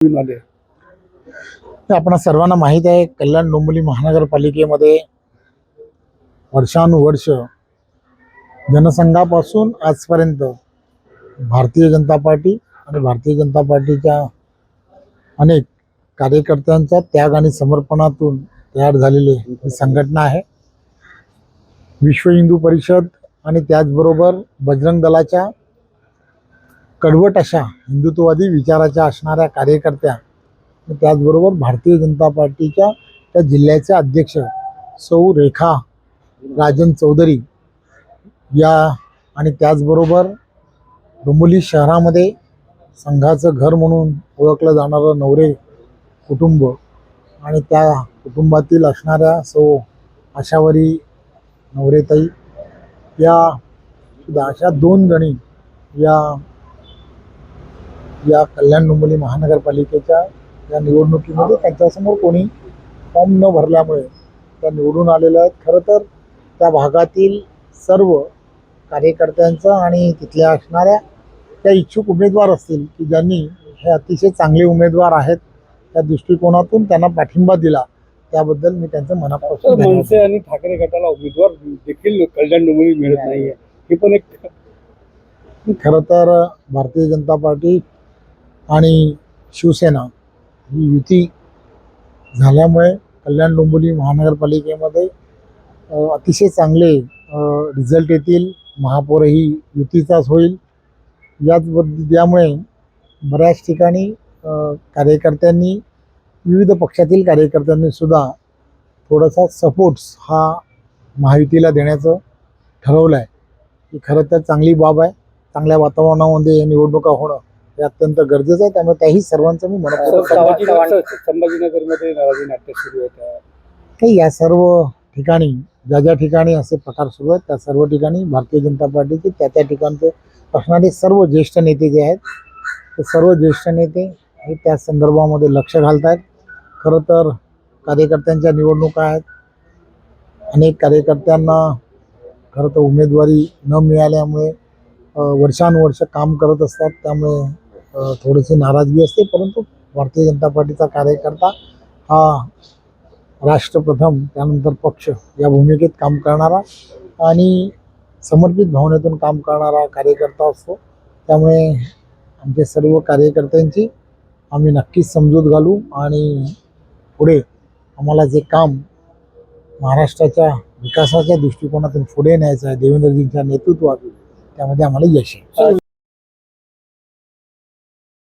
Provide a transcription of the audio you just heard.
आले. आपण सर्वांना माहीत आहे, कल्याण डोंबिवली महानगरपालिकेमध्ये वर्षानुवर्ष जनसंघापासून आजपर्यंत भारतीय जनता पार्टी आणि भारतीय जनता पार्टीच्या अनेक कार्यकर्त्यांच्या त्याग आणि समर्पणातून तयार झालेली ही संघटना आहे. विश्व हिंदू परिषद आणि त्याचबरोबर बजरंग दलाच्या कडवट अशा हिंदुत्ववादी विचाराच्या असणाऱ्या कार्यकर्त्या, त्याचबरोबर भारतीय जनता पार्टीच्या त्या जिल्ह्याचे अध्यक्ष सौ रेखा राजन चौधरी या आणि त्याचबरोबर डोंबिवली शहरामध्ये संघाचं घर म्हणून ओळखलं जाणारं नवरे कुटुंब आणि त्या कुटुंबातील असणाऱ्या सौ आशावरी नवरेताई या सुद्धा अशा दोन जणी या कल्याण डोंबिवली महानगरपालिकेच्या या निवडणुकीमध्ये त्यांच्यासमोर कोणी फॉर्म न भरल्यामुळे त्या निवडून आलेल्या आहेत. खरं तर त्या भागातील सर्व कार्यकर्त्यांचं आणि तिथल्या असणाऱ्या त्या इच्छुक उमेदवार असतील की ज्यांनी हे अतिशय चांगले उमेदवार आहेत, त्या दृष्टिकोनातून त्यांना पाठिंबा दिला, त्याबद्दल मी त्यांचं मनापासून धन्यवाद मनसे आणि ठाकरे गटाला उमेदवार देखील कल्याण डोंबिवली मिळत नाहीये, हे पण एक खरं तर भारतीय जनता पार्टी आणि शिवसेना ही युती झाल्यामुळे कल्याण डोंबिवली महानगरपालिकेमध्ये अतिशय चांगले रिझल्ट येतील. महापौरही युतीचाच होईल. यामुळे बऱ्याच ठिकाणी कार्यकर्त्यांनी, विविध पक्षातील कार्यकर्त्यांनी सुद्धा थोडासा सपोर्ट्स हा महायुतीला देण्याचं ठरवलं आहे. ही खरं तर चांगली बाब आहे. चांगल्या वातावरणामध्ये निवडणुका होणं हे अत्यंत गरजेचं आहे. त्यामुळे त्याही सर्वांचं मी संभाजीनगरमध्ये नाराजी नाट्य सुरू होत. या सर्व ठिकाणी ज्या ठिकाणी असे प्रकार सुरू आहेत, त्या सर्व ठिकाणी भारतीय जनता पार्टीचे त्या ठिकाणचे असणारे सर्व ज्येष्ठ नेते जे आहेत, ते सर्व ज्येष्ठ नेते हे त्या संदर्भामध्ये लक्ष घालत आहेत. खरं तर कार्यकर्त्यांच्या निवडणुका आहेत. अनेक कार्यकर्त्यांना खरं तर उमेदवारी न मिळाल्यामुळे वर्षानुवर्ष काम करत असतात, त्यामुळे थोडीशी नाराजगी असते. परंतु भारतीय जनता पार्टीचा कार्यकर्ता हा राष्ट्रप्रथम, त्यानंतर पक्ष या भूमिकेत काम करणारा आणि समर्पित भावनेतून काम करणारा कार्यकर्ता असतो. त्यामुळे आमच्या सर्व कार्यकर्त्यांची आम्ही नक्कीच समजूत घालू आणि पुढे आम्हाला जे काम महाराष्ट्राच्या विकासाच्या दृष्टिकोनातून पुढे न्यायचं आहे देवेंद्रजींच्या नेतृत्वात, त्यामध्ये आम्हाला यश आहे.